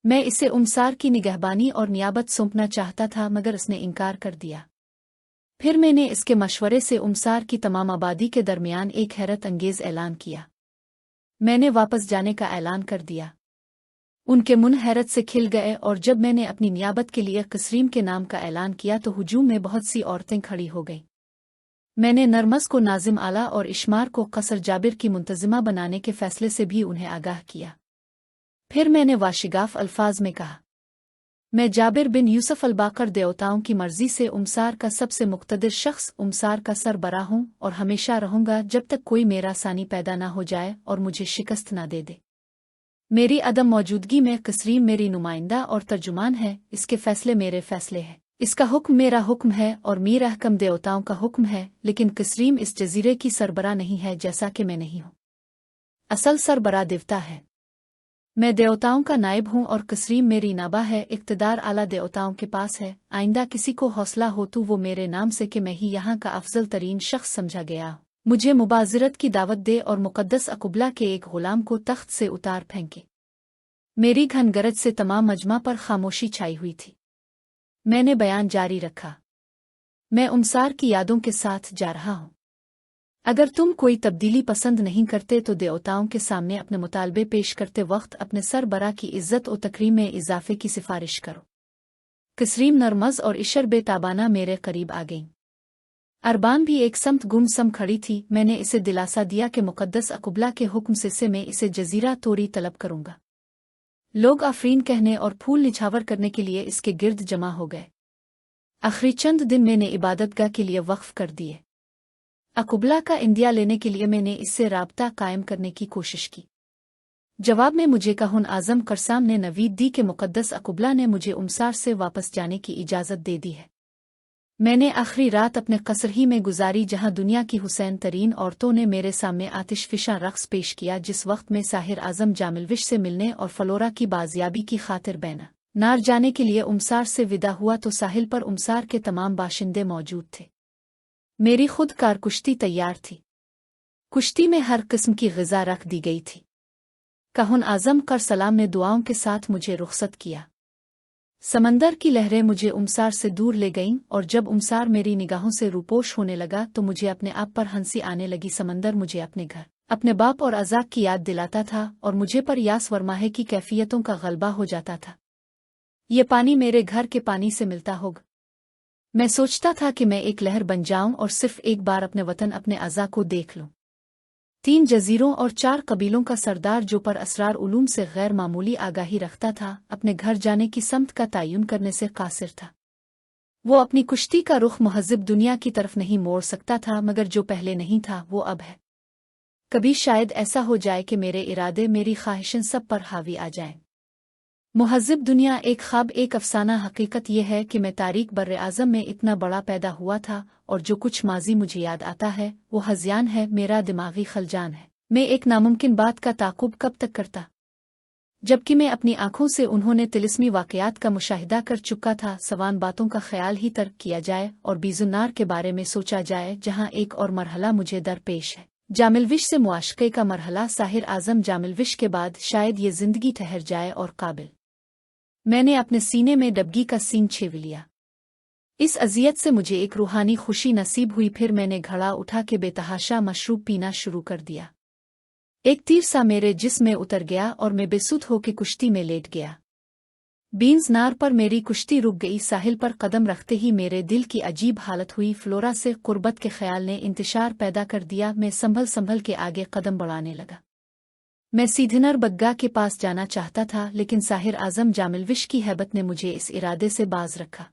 मैं इसे उमसार की निगहबानी और नियाबत सौंपना चाहता था मगर उसने इनकार कर दिया। फिर मैंने इसके मशवरे से उमसार की तमाम आबादी के दरमियान एक हैरत अंगेज ऐलान किया। मैंने वापस जाने का ऐलान कर दिया। उनके मुंह हैरत से खिल गए और जब मैंने अपनी नियाबत के लिए कस्रीम के नाम का ऐलान किया तो हुजूम में बहुत सी औरतें खड़ी हो गईं। मैंने नरमस को नाजिम आला और इश्मार को कसर जाबिर की मुंतजिमा बनाने के फैसले से भी उन्हें आगाह किया। फिर मैंने वाशिगाफ अल्फाज में कहा, मैं जाबिर बिन यूसुफ अलबाकर देवताओं की मर्जी से उमसार का सबसे मुक्तदिर शख्स उमसार का सरबरा हूँ और हमेशा रहूंगा जब तक कोई मेरा सानी पैदा ना हो जाए और मुझे शिकस्त ना दे दे। मेरी अदम मौजूदगी में कस्रीम मेरी नुमाइंदा और तर्जुमान है, इसके फैसले मेरे फैसले हैं, इसका हुक्म मेरा हुक्म है और मीर अहकम देवताओं का हुक्म है, लेकिन कस्रीम इस जजीरे की सरबरा नहीं है जैसा कि मैं नहीं हूँ। असल सरबरा देवता है, मैं देवताओं का नायब हूँ और कस्रीम मेरी नाबा है। इक़्तिदार आला देवताओं के पास है। आइंदा किसी को हौसला हो तो वो मेरे नाम से कि मैं ही यहाँ का अफजल तरीन शख्स समझा गया, मुझे मुबाजरत की दावत दे और मुक़द्दस अकुबला के एक गुलाम को तख्त से उतार फेंके। मेरी घन गरज से तमाम मजमा पर खामोशी छाई हुई थी। मैंने बयान जारी रखा, मैं उमसार की यादों के साथ जा रहा हूँ। अगर तुम कोई तब्दीली पसंद नहीं करते तो देवताओं के सामने अपने मुतालबे पेश करते वक्त अपने सरबरा की इज्जत और तकरीम में इजाफे की सिफारिश करो। कस्रीम नरमज और इशर बेताबाना मेरे करीब आ गईं। अरबान भी एक समत गुमसम खड़ी थी। मैंने इसे दिलासा दिया कि मुक़द्दस अकुबला के हुक्म से मैं इसे जजीरा तोरी तलब करूंगा। लोग आफरीन कहने और फूल निछावर करने के लिए इसके गिर्द जमा हो गए। आखिरी चंद दिन मैंने इबादतगाह के लिए वक्फ कर दिए। अकुबला का इंदिया लेने के लिए मैंने इससे राब्ता कायम करने की कोशिश की। जवाब में मुझे काहुन आजम करसाम ने नवीद दी कि मुक़द्दस अकुबला ने मुझे उमसार से वापस जाने की इजाज़त दे दी है। मैंने आखिरी रात अपने कसर ही में गुजारी जहां दुनिया की हुसैन तरीन औरतों ने मेरे सामने आतिशफिशा रक़्स पेश किया। जिस वक्त में साहिर आजम जामिलविश से मिलने और फलोरा की बाजियाबी की खातिर बैना नार जाने के लिए उमसार से विदा हुआ तो साहिल पर उमसार के तमाम बाशिंदे मौजूद थे। मेरी खुद कार कुश्ती तैयार थी। कुश्ती में हर किस्म की ग़िज़ा रख दी गई थी। काहुन आजम कर सलाम ने दुआओं के साथ मुझे रुखसत किया। समंदर की लहरें मुझे उमसार से दूर ले गईं और जब उमसार मेरी निगाहों से रूपोश होने लगा तो मुझे अपने आप पर हंसी आने लगी। समंदर मुझे अपने घर, अपने बाप और अज़ाक की याद दिलाता था और मुझे पर यास वरमाहे की कैफियतों का गलबा हो जाता था। ये पानी मेरे घर के पानी से मिलता होगा। मैं सोचता था कि मैं एक लहर बन जाऊं और सिर्फ एक बार अपने वतन, अपने अज़ा को देख लूं। 3 जजीरों और 4 कबीलों का सरदार जो पर असरार उलूम से गैर मामूली आगाही रखता था, अपने घर जाने की समत का तयन करने से कासिर था। वो अपनी कुश्ती का रुख महज़िब दुनिया की तरफ नहीं मोड़ सकता था, मगर जो पहले नहीं था वो अब है। कभी शायद ऐसा हो जाए कि मेरे इरादे, मेरी ख्वाहिशें सब पर हावी आ जाएं। मुहज़्ज़िब दुनिया एक ख्वाब, एक अफसाना। हकीकत यह है कि मैं तारीख बर्रे आज़म में इतना बड़ा पैदा हुआ था और जो कुछ माजी मुझे याद आता है वो हज़ियान है, मेरा दिमागी खलजान है। मैं एक नामुमकिन बात का ताक़ुब कब तक करता, जबकि मैं अपनी आंखों से उन्होंने तिलिस्मी वाक़यात का मुशाहिदा कर चुका था। सवान बातों का ख्याल ही तर्क किया जाए और बीजुन्नार के बारे में सोचा जाए, जहाँ एक और मरहला मुझे दरपेश है। जामिलविश से मुआशक़े का मरहला। साहिर आज़म जामिलविश के बाद शायद ये ज़िंदगी ठहर जाए और काबिल। मैंने अपने सीने में डबगी का सीन छेव लिया। इस अज़ियत से मुझे एक रूहानी खुशी नसीब हुई। फिर मैंने घड़ा उठा के बेतहाशा मशरूब पीना शुरू कर दिया। एक तीर सा मेरे जिस्म में उतर गया और मैं बेसुध होकर कुश्ती में लेट गया। बीन्स नार पर मेरी कुश्ती रुक गई। साहिल पर कदम रखते ही मेरे दिल की अजीब हालत हुई। फ्लोरा से कुर्बत के ख्याल ने इंतशार पैदा कर दिया। मैं संभल संभल के आगे कदम बढ़ाने लगा। मैं सीधनर बग्गा के पास जाना चाहता था, लेकिन साहिर आज़म जामिलविश की हैबत ने मुझे इस इरादे से बाज रखा।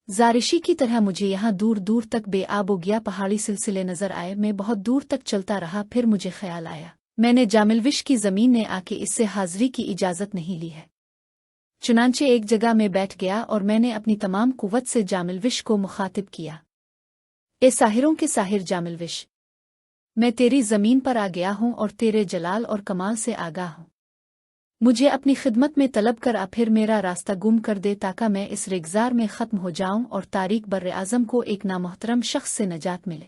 जारिशी की तरह मुझे यहाँ दूर दूर तक बेआबोगिया पहाड़ी सिलसिले नजर आए। मैं बहुत दूर तक चलता रहा। फिर मुझे ख्याल आया, मैंने जामिलविश की ज़मीन ने आके इससे हाजिरी की इजाज़त नहीं ली है। चुनांचे एक जगह में बैठ गया और मैंने अपनी तमाम कुव्वत से जामिलविश को मुखातिब किया। ए साहिरों के साहिर जामिलविश, मैं तेरी ज़मीन पर आ गया हूँ और तेरे जलाल और कमाल से आगाह हूँ। मुझे अपनी खिदमत में तलब कर आ, फिर मेरा रास्ता गुम कर दे ताकि मैं इस रेगज़ार में ख़त्म हो जाऊँ और तारीख बर्रे आज़म को एक नामोहतरम शख्स से नजात मिले।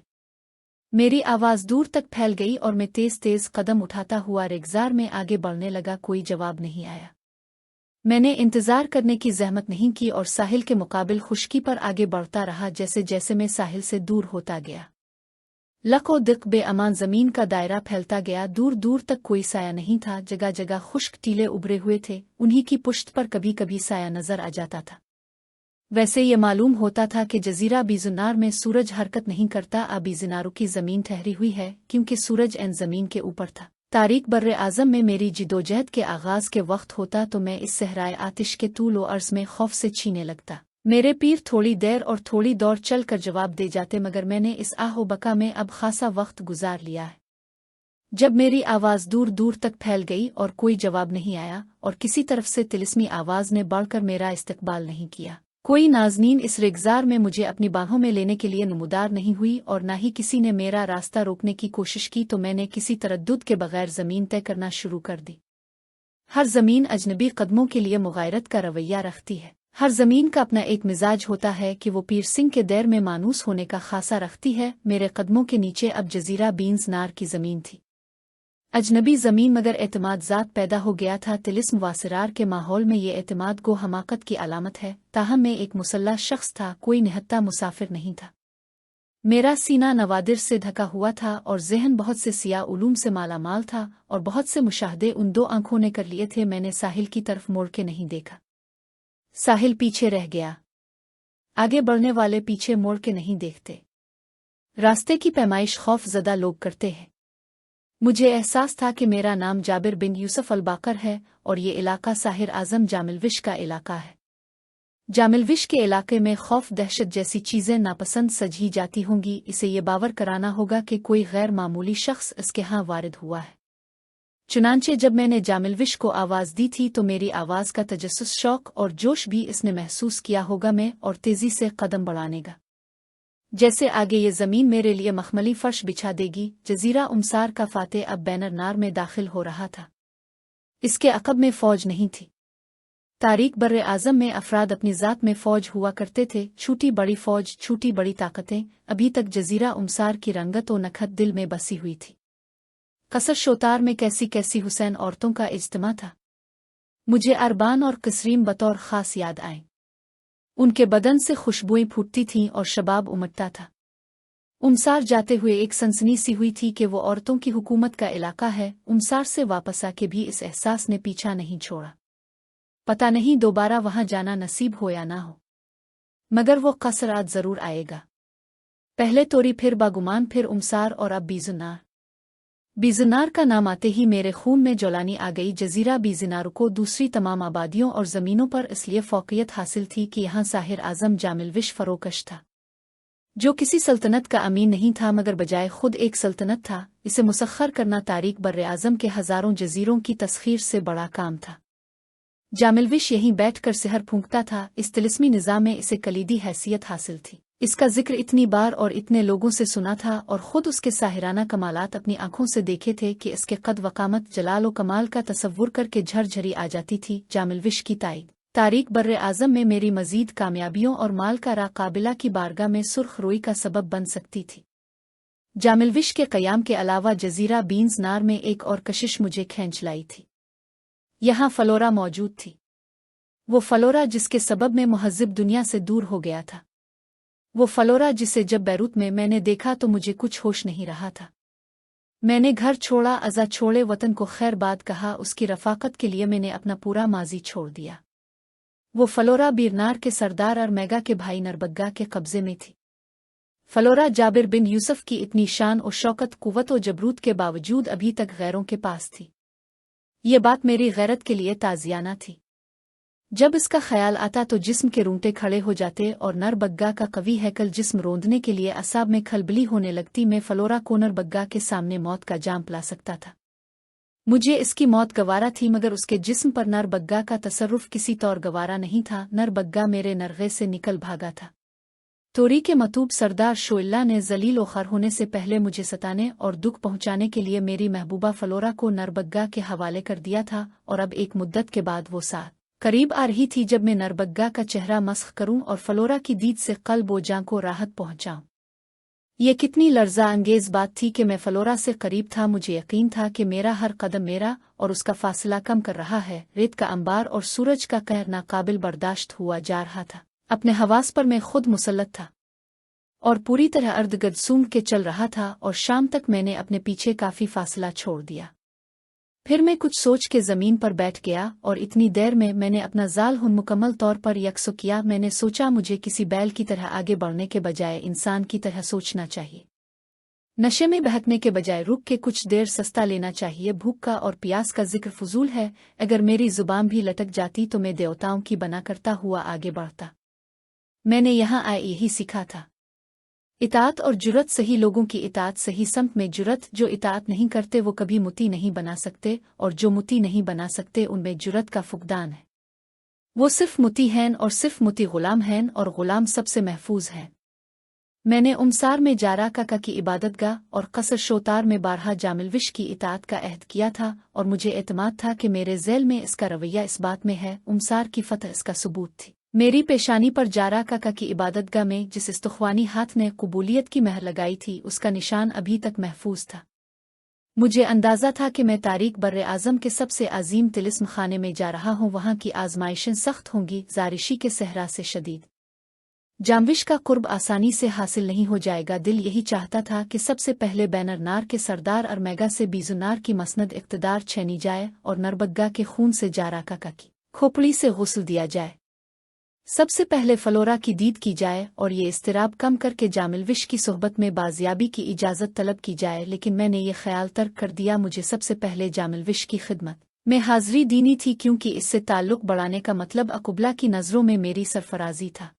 मेरी आवाज़ दूर तक फैल गई और मैं तेज़ तेज़ कदम उठाता हुआ रेगज़ार में आगे बढ़ने लगा। कोई जवाब नहीं आया। मैंने इंतजार करने की जहमत नहीं की और साहिल के मुकाबिल खुश्की पर आगे बढ़ता रहा। जैसे जैसे मैं साहिल से दूर होता गया, लको दिक बेअमान जमीन का दायरा फैलता गया। दूर दूर तक कोई साया नहीं था, जगह जगह खुश्क टीले उभरे हुए थे, उन्हीं की पुश्त पर कभी कभी साया नजर आ जाता था। वैसे ये मालूम होता था कि जजीरा बीजुनार में सूरज हरकत नहीं करता। बीजुनारों की जमीन ठहरी हुई है क्योंकि सूरज एन जमीन के ऊपर था। तारीख बर्रे आज़म में मेरी जिदोजहद के आगाज के वक्त होता तो मैं इस सहराए आतिश के तूल व अर्ज में खौफ से छीने लगता। मेरे पीर थोड़ी देर और थोड़ी दौड़ चल कर जवाब दे जाते, मगर मैंने इस आहो बका में अब खासा वक्त गुजार लिया है। जब मेरी आवाज़ दूर दूर तक फैल गई और कोई जवाब नहीं आया और किसी तरफ से तिलिस्मी आवाज़ ने बढ़कर मेरा इस्तकबाल नहीं किया, कोई नाज़नीन इस रिगजार में मुझे अपनी बाहों में लेने के लिए नमूदार नहीं हुई और न ही किसी ने मेरा रास्ता रोकने की कोशिश की, तो मैंने किसी तरद्दुद के बगैर ज़मीन तय करना शुरू कर दी। हर ज़मीन अजनबी कदमों के लिए मुगायरत का रवैया रखती है। हर ज़मीन का अपना एक मिजाज होता है कि वो पीर सिंह के दैर में मानूस होने का खासा रखती है। मेरे कदमों के नीचे अब जजीरा बीन्स नार की ज़मीन थी, अजनबी ज़मीन, मगर एतमाद ज़ात पैदा हो गया था। तिलिस्म वासिरार के माहौल में ये एतमाद गो हमाकत की अलामत है। ताहम मैं एक मुसल्ला शख्स था, कोई निहत्ता मुसाफिर नहीं था। मेरा सीना नवादिर से ढका हुआ था और जहन बहुत से सिया उलूम से मालामाल था और बहुत से मुशाहदे उन दो आंखों ने कर लिए थे। मैंने साहिल की तरफ मोड़ के नहीं देखा। साहिल पीछे रह गया। आगे बढ़ने वाले पीछे मोड़ के नहीं देखते। रास्ते की पैमाइश खौफ ज़दा लोग करते हैं। मुझे एहसास था कि मेरा नाम जाबिर बिन यूसुफ अल-बाकर है और ये इलाका साहिर आज़म जामिलविश का इलाका है। जामिलविश के इलाके में खौफ दहशत जैसी चीज़ें नापसंद सजी जाती होंगी। इसे ये बावर कराना होगा कि कोई गैर मामूली शख्स इसके यहाँ वारिद हुआ है। चुनांचे जब मैंने जामिलविश को आवाज़ दी थी तो मेरी आवाज़ का तजस्सुस, शौक और जोश भी इसने महसूस किया होगा। मैं और तेज़ी से कदम बढ़ानेगा, जैसे आगे ये ज़मीन मेरे लिए मखमली फर्श बिछा देगी। जजीरा उमसार का फाते अब बैनर नार में दाखिल हो रहा था। इसके अक़ब में फ़ौज नहीं थी। तारीख बर्रे आज़म में अफराद अपनी ज़ात में फ़ौज हुआ करते थे, छोटी बड़ी फ़ौज, छोटी बड़ी ताकतें। अभी तक जजीरा उमसार की रंगत व नखत दिल में बसी हुई थी। कसर शोतार में कैसी कैसी हुसैन औरतों का इज्तिमा था। मुझे अरबान और कसरीम बतौर ख़ास याद आए। उनके बदन से खुशबुएं फूटती थीं और शबाब उमड़ता था। उमसार जाते हुए एक सनसनी सी हुई थी कि वो औरतों की हुकूमत का इलाका है। उमसार से वापस आके भी इस एहसास ने पीछा नहीं छोड़ा। पता नहीं दोबारा वहां जाना नसीब हो या ना हो, मगर वो कसरात जरूर आएगा। पहले तोरी, फिर बागुमान, फिर उमसार और अब बीजुनार। बीजुनार का नाम आते ही मेरे खून में जौलानी आ गई। जजीरा बीजुनार को दूसरी तमाम आबादियों और ज़मीनों पर इसलिए फ़ौक़ियत हासिल थी कि यहाँ साहिर आज़म जामिलविश फ़रोकश था, जो किसी सल्तनत का अमीन नहीं था मगर बजाय खुद एक सल्तनत था। इसे मुसख्खर करना तारीख बर्रे आज़म के हज़ारों जजीरों की तस्खीर से बड़ा काम था। जामिलविश यहीं बैठ कर सिहर फूंकता था। इस तिलिस्मी निज़ाम में इसे कलीदी हैसियत हासिल थी। इसका जिक्र इतनी बार और इतने लोगों से सुना था और ख़ुद उसके साहिराना कमालात अपनी आंखों से देखे थे कि इसके कद वकामत, जलाल व कमाल का तसव्वुर करके झरझरी आ जाती थी। जामिलविश की तारीख बर्रे आज़म में मेरी मज़ीद कामयाबियों और माल का राकाबिला की बारगाह में सुर्ख रोई का सबब बन सकती थी। जामिलविश के क़याम के अलावा जजीरा बीन्स नार में एक और कशिश मुझे खींच लाई थी। यहाँ फलोरा मौजूद थी। वो फलोरा जिसके सबब में मुहज़्ज़िब दुनिया से दूर हो गया था। वो फलोरा जिसे जब बैरूत में मैंने देखा तो मुझे कुछ होश नहीं रहा था। मैंने घर छोड़ा, अज़ा छोड़े वतन को खैर बाद कहा। उसकी रफ़ाकत के लिए मैंने अपना पूरा माजी छोड़ दिया। वो फलोरा बीरनार के सरदार अरमेगा के भाई नरबग्गा के कब्ज़े में थी। फलोरा जाबिर बिन यूसुफ की इतनी शान और शौकत, कुव्वत और जबरूत के बावजूद अभी तक गैरों के पास थी। ये बात मेरी गैरत के लिए ताज़ियाना थी। जब इसका ख्याल आता तो जिस्म के रूंटे खड़े हो जाते और नरबग्गा का कवी हैकल जिस्म रोंदने के लिए असाब में खलबली होने लगती। मैं फलोरा को नरबग्गा के सामने मौत का जाम पिला सकता था। मुझे इसकी मौत गवारा थी, मगर उसके जिस्म पर नरबग्गा का तसर्रुफ किसी तौर गवारा नहीं था। नरबग्गा मेरे नरगे से निकल भागा था। तोरी के मतूब सरदार शोइल्ला ने जलील व खर होने से पहले मुझे सताने और दुख पहुंचाने के लिए मेरी महबूबा फलोरा को नरबग्गा के हवाले कर दिया था। और अब एक मुद्दत के बाद वो साथ करीब आ रही थी जब मैं नरबग्गा का चेहरा मस्ख करूं और फलोरा की दीद से क़ल्ब व जान को राहत पहुंचाऊं। ये कितनी लर्जा अंगेज बात थी कि मैं फ्लोरा से करीब था। मुझे यकीन था कि मेरा हर कदम मेरा और उसका फासला कम कर रहा है। रेत का अंबार और सूरज का कहर नाकाबिल बर्दाश्त हुआ जा रहा था। अपने हवास पर मैं खुद मुसल्लत था और पूरी तरह अर्धगर्द सूंघ के चल रहा था, और शाम तक मैंने अपने पीछे काफी फासला छोड़ दिया। फिर मैं कुछ सोच के जमीन पर बैठ गया और इतनी देर में मैंने अपना जाल मुकम्मल तौर पर यकसो किया। मैंने सोचा मुझे किसी बैल की तरह आगे बढ़ने के बजाय इंसान की तरह सोचना चाहिए। नशे में बहकने के बजाय रुक के कुछ देर सस्ता लेना चाहिए। भूख का और प्यास का जिक्र फजूल है। अगर मेरी जुबान भी लटक जाती तो मैं देवताओं की बना करता हुआ आगे बढ़ता। मैंने यहाँ आए यही सीखा था। इताअत और जुरत, सही लोगों की इताअत सही समत में जुरत। जो इताअत नहीं करते वो कभी मुती नहीं बना सकते, और जो मुती नहीं बना सकते उनमें जुरत का फुकदान है। वो सिर्फ मुती हैं और सिर्फ मुती गुलाम हैं, और गुलाम सबसे महफूज हैं। मैंने उमसार में जारा काका की इबादतगाह और कसर शोतार में बारहा जामिलविश की इताअत का अहद किया था, और मुझे एतमाद था कि मेरे ज़ैल में इसका रवैया इस बात में है। उमसार की फतह इसका सबूत थी। मेरी पेशानी पर जारा काका की इबादतगाह में जिस इस्तुख्वानी हाथ ने कबूलियत की महर लगाई थी, उसका निशान अभी तक महफूज था। मुझे अंदाज़ा था कि मैं तारीख बर्रे आज़म के सबसे अजीम तिलिस्म खाने में जा रहा हूँ। वहाँ की आजमाइशें सख्त होंगी, जारिशी के सहरा से शदीद। जामविश का कुर्ब आसानी से हासिल नहीं हो जाएगा। दिल यही चाहता था कि सबसे पहले बैनर नार के सरदार अरमेगा से बीजुनार की मसनद इक़्तिदार छीनी जाए और नरबग्गा के खून से जारा काका की खोपड़ी से गुस्ल दिया जाए। सबसे पहले फ्लोरा की दीद की जाए और ये इस्तिराब कम करके जामिलविश की सोहबत में बाजियाबी की इजाज़त तलब की जाए। लेकिन मैंने ये ख्याल तर्क कर दिया। मुझे सबसे पहले जामिलविश की खिदमत में हाज़री दीनी थी, क्योंकि इससे ताल्लुक़ बढ़ाने का मतलब अकुबला की नज़रों में मेरी सरफराजी था।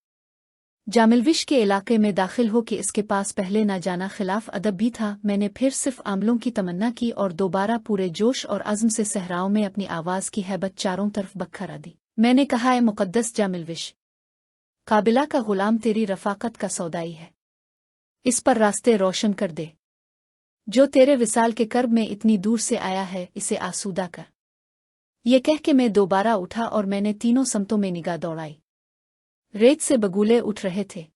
जामिलविश के इलाके में दाखिल हो कि इसके पास पहले न जाना खिलाफ अदब भी था। मैंने फिर सिर्फ आमलों की तमन्ना की और दोबारा पूरे जोश और अज़्म से सहराओं में अपनी आवाज़ की हैबत चारों तरफ बखरा दी। मैंने कहा, है मुक़द्दस जामिलविश, काबिला का गुलाम तेरी रफ़ाकत का सौदाई है। इस पर रास्ते रोशन कर दे। जो तेरे विसाल के कर्ब में इतनी दूर से आया है, इसे आसूदा कर। ये कह के मैं दोबारा उठा और मैंने तीनों समतों में निगाह दौड़ाई। रेत से बगुले उठ रहे थे।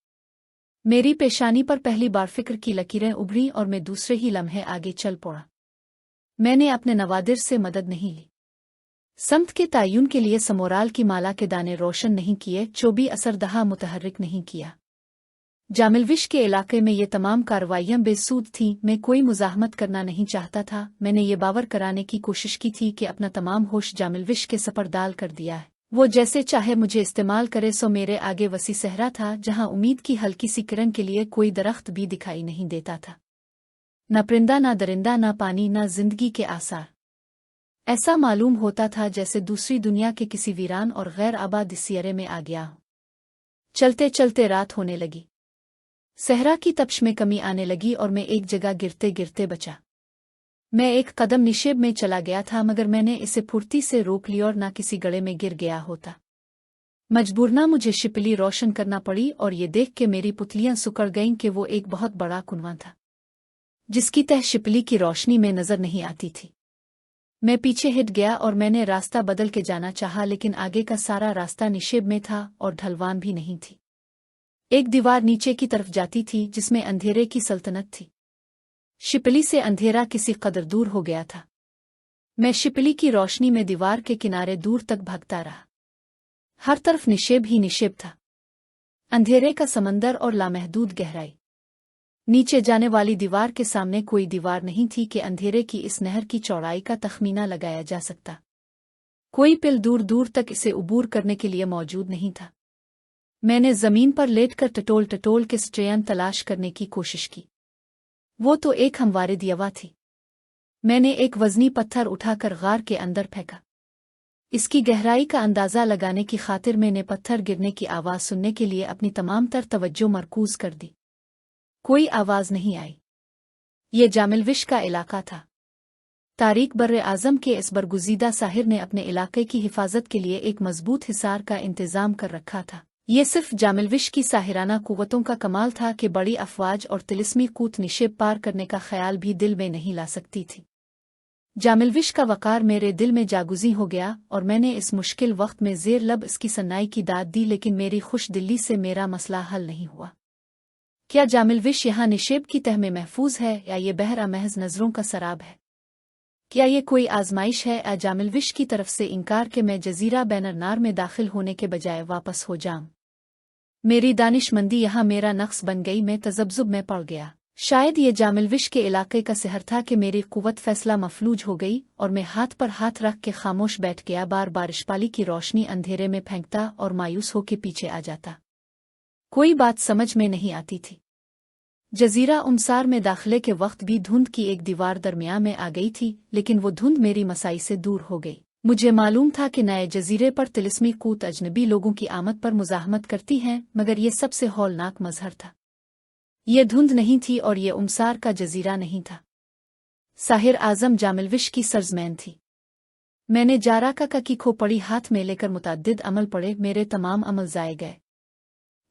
मेरी पेशानी पर पहली बार फिक्र की लकीरें उभरी और मैं दूसरे ही लम्हे आगे चल पड़ा। मैंने अपने नवादिर से मदद नहीं ली। समत के तायुन के लिए समोराल की माला के दाने रोशन नहीं किए, चोबी असरदहा मुतहर्रिक नहीं किया। जामिलविश के इलाके में ये तमाम कार्रवाइयां बेसूद थीं। मैं कोई मुज़ाहमत करना नहीं चाहता था। मैंने ये बावर कराने की कोशिश की थी कि अपना तमाम होश जामिलविश के सपरदाल कर दिया है। वो जैसे चाहे मुझे इस्तेमाल करे। सो मेरे आगे वसी सहरा था, जहां उम्मीद की हल्की सी किरण के लिए कोई दरख्त भी दिखाई नहीं देता था। न परिंदा, न दरिंदा, न पानी, न जिंदगी के आसार। ऐसा मालूम होता था जैसे दूसरी दुनिया के किसी वीरान और गैर आबाद सियरे में आ गया हूं। चलते चलते रात होने लगी। सहरा की तपश में कमी आने लगी और मैं एक जगह गिरते गिरते बचा। मैं एक कदम निशेब में चला गया था, मगर मैंने इसे फुर्ती से रोक लिया और ना किसी गड़े में गिर गया होता। मजबूरना मुझे शिपली रोशन करना पड़ी और ये देख के मेरी पुतलियां सुकड़ गईं कि वो एक बहुत बड़ा कुनवा था, जिसकी तह शिपली की रोशनी में नजर नहीं आती थी। मैं पीछे हट गया और मैंने रास्ता बदल के जाना चाहा, लेकिन आगे का सारा रास्ता निशेब में था और ढलवान भी नहीं थी। एक दीवार नीचे की तरफ जाती थी जिसमें अंधेरे की सल्तनत थी। शिपली से अंधेरा किसी कदर दूर हो गया था। मैं शिपली की रोशनी में दीवार के किनारे दूर तक भागता रहा। हर तरफ निशेब ही निशेब था, अंधेरे का समंदर और लामहदूद गहराई। नीचे जाने वाली दीवार के सामने कोई दीवार नहीं थी कि अंधेरे की इस नहर की चौड़ाई का तखमीना लगाया जा सकता। कोई पिल दूर दूर तक इसे उबूर करने के लिए मौजूद नहीं था। मैंने जमीन पर लेटकर टटोल टटोल के स्ट्रेयन तलाश करने की कोशिश की। वो तो एक हमवारे दियवा थी। मैंने एक वजनी पत्थर उठाकर गार के अंदर फेंका। इसकी गहराई का अंदाजा लगाने की खातिर मैंने पत्थर गिरने की आवाज सुनने के लिए अपनी तमाम तर तवज्जो मरकूज कर दी। कोई आवाज नहीं आई। ये जामिलविश का इलाका था। तारीख बर्रे आज़म के इस बरगुज़ीदा साहिर ने अपने इलाके की हिफाजत के लिए एक मजबूत हिसार का इंतजाम कर रखा था। ये सिर्फ जामिलविश की साहिराना कुव्वतों का कमाल था कि बड़ी अफवाज और तिलिस्मी कूत निशेब पार करने का ख्याल भी दिल में नहीं ला सकती थी। जामिलविश का वकार मेरे दिल में जागुजी हो गया और मैंने इस मुश्किल वक्त में ज़ेर लब इसकी सन्नाई की दाद दी, लेकिन मेरी खुश दिल्ली से मेरा मसला हल नहीं हुआ। क्या जामिलविश यहाँ निशेब की तह में महफूज है या ये बहरा महज नजरों का सराब है? क्या ये कोई आजमाइश है या जामिलविश की तरफ से इनकार कि मैं जजीरा बैनर नार में दाखिल होने के बजाय वापस हो जाऊं? मेरी दानिशमंदी यहाँ मेरा नक्स बन गई। मैं तजब्जुब में पड़ गया। शायद ये जामिलविश के इलाके का सिहर था कि मेरी कुव्वत फैसला मफलूज हो गई और मैं हाथ पर हाथ रख के खामोश बैठ गया। बार बारिशपाली की रोशनी अंधेरे में फेंकता और मायूस होके पीछे आ जाता। कोई बात समझ में नहीं आती थी। जजीरा उमसार में दाखिले के वक्त भी धुंध की एक दीवार दरमियान में आ गई थी, लेकिन वो धुंध मेरी मसाई से दूर हो गई। मुझे मालूम था कि नए जजीरे पर तिलिस्मी कूत अजनबी लोगों की आमद पर मुजाहमत करती हैं, मगर ये सबसे हौलनाक मजहर था। ये धुंध नहीं थी और ये उमसार का जजीरा नहीं था। साहिर आजम जामिलविश की सरजमैन थी। मैंने जारा काका की खोपड़ी हाथ में लेकर मुतअद्दिद अमल पड़े। मेरे तमाम अमल जाए गए।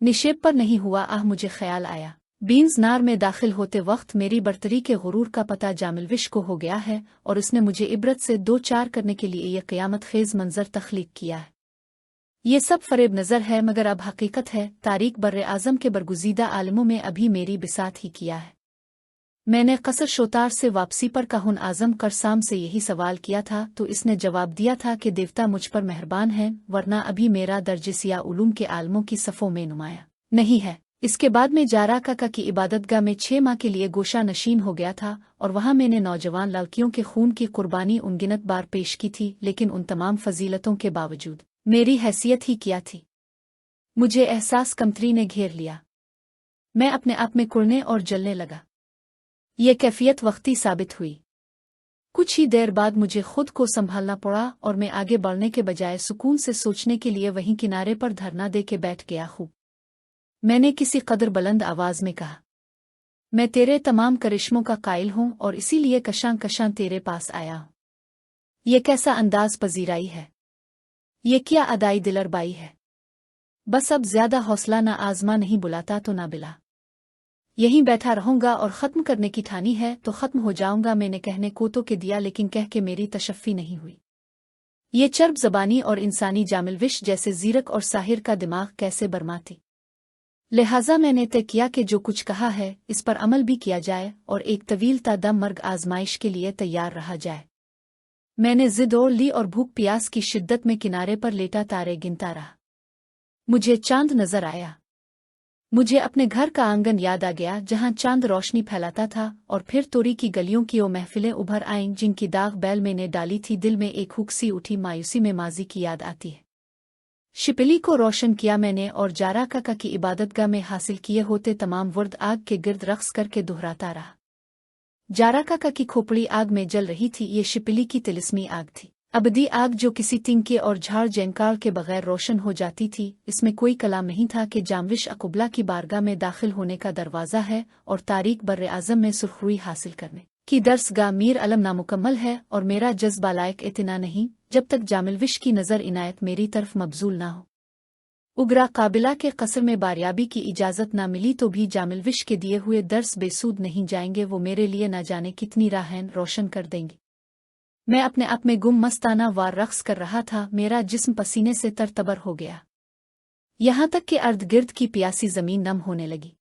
निशेब पर नहीं हुआ। मुझे ख्याल आया, बीन्स नार में दाखिल होते वक्त मेरी बर्तरी के गुरूर का पता जामिलविश को हो गया है और उसने मुझे इबरत से दो चार करने के लिए यह क़यामत खेज मंजर तख्लीक किया है। ये सब फरेब नज़र है, मगर अब हकीकत है। तारीख बर्रे आज़म के बरगुज़ीदा आलमों में अभी मेरी बिसात ही किया है। मैंने कसर शोतार से वापसी पर काहुन आज़म करसाम से यही सवाल किया था, तो इसने जवाब दिया था कि देवता मुझ पर मेहरबान है, वरना अभी मेरा दर्जसिया उलूम के आलमों की सफ़ों में नुमाया नहीं है। इसके बाद में जारा काका की इबादतगाह में 6 माह के लिए गोशा नशीन हो गया था और वहाँ मैंने नौजवान लड़कियों के खून की कुर्बानी उनगिनत बार पेश की थी, लेकिन उन तमाम फजीलतों के बावजूद मेरी हैसियत ही क्या थी। मुझे एहसास कमतरी ने घेर लिया। मैं अपने आप में कुड़ने और जलने लगा। ये कैफियत वक्ती साबित हुई। कुछ ही देर बाद मुझे खुद को संभालना पड़ा और मैं आगे बढ़ने के बजाय सुकून से सोचने के लिए वहीं किनारे पर धरना दे के बैठ गया हूँ। मैंने किसी कदर बुलंद आवाज में कहा, मैं तेरे तमाम करिश्मों का कायल हूँ और इसीलिए कशां कशां तेरे पास आया हूँ। ये कैसा अंदाज पजीराई है, ये क्या अदाई दिलरबाई है। बस अब ज्यादा हौसला ना आजमा, नहीं बुलाता तो ना बिला। यहीं बैठा रहूंगा और ख़त्म करने की ठानी है तो ख़त्म हो जाऊंगा। मैंने कहने को तो के दिया, लेकिन कह के मेरी तशफ़ी नहीं हुई। ये चर्ब ज़बानी और इंसानी जामिलविश जैसे ज़ीरक और साहिर का दिमाग कैसे बरमाती। लिहाजा मैंने तय किया कि जो कुछ कहा है इस पर अमल भी किया जाए और एक तवील तादम मर्ग आजमाइश के लिए तैयार रहा जाए। मैंने जिद ओढ़ ली और भूख प्यास की शिद्दत में किनारे पर लेटा तारे गिनता रहा। मुझे चांद नजर आया। मुझे अपने घर का आंगन याद आ गया जहां चांद रोशनी फैलाता था, और फिर तोरी की गलियों की वो महफिलें उभर आईं जिनकी दाग बैल मैंने डाली थी। दिल में एक हुक सी उठी मायूसी में माजी की याद आती है। शिपली को रोशन किया मैंने और जारा काका की इबादतगाह में हासिल किए होते तमाम वर्द आग के गिर्द रक्स करके दोहराता रहा। जारा काका की खोपड़ी आग में जल रही थी। ये शिपली की तिलिस्मी आग थी, अबदी आग जो किसी तिनके और झाड़ जैंकार के बगैर रोशन हो जाती थी। इसमें कोई कलाम नहीं था कि जामविश अकुबला की बारगाह में दाखिल होने का दरवाज़ा है और तारीख बर्रे आज़म में सुरखरुई हासिल करने की दर्सगाह मीर अलम नामुकम्मल है, और मेरा जज्बा लायक इतना नहीं जब तक जामिलविश की नज़र इनायत मेरी तरफ मबजूल ना हो। उगरा काबिला के कसर में बारियाबी की इजाज़त ना मिली तो भी जामिलविश के दिए हुए दर्स बेसूद नहीं जाएंगे। वो मेरे लिए न जाने कितनी राहें रोशन कर देंगे। मैं अपने आप में गुम मस्ताना वार रक्स कर रहा था। मेरा जिस्म पसीने से तरतबर हो गया, यहाँ तक कि अर्द गिर्द की प्यासी जमीन नम होने लगी।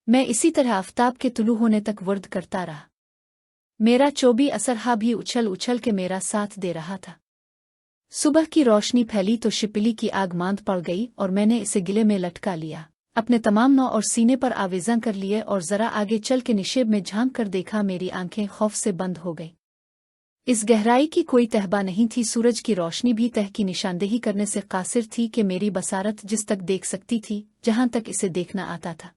मैं इसी तरह आफताब के तुलू होने तक वर्द करता रहा। मेरा चौबी असरहा भी उछल उछल के मेरा साथ दे रहा था। सुबह की रोशनी फैली तो शिपली की आग मांद पड़ गई और मैंने इसे गिले में लटका लिया, अपने तमाम नौ और सीने पर आवेज़न कर लिए और जरा आगे चल के निशेब में झांक कर देखा। मेरी आंखें खौफ से बंद हो गई। इस गहराई की कोई तहबा नहीं थी। सूरज की रोशनी भी तह की निशानदेही करने से कासिर थी कि मेरी बसारत जिस तक देख सकती थी, जहां तक इसे देखना आता था।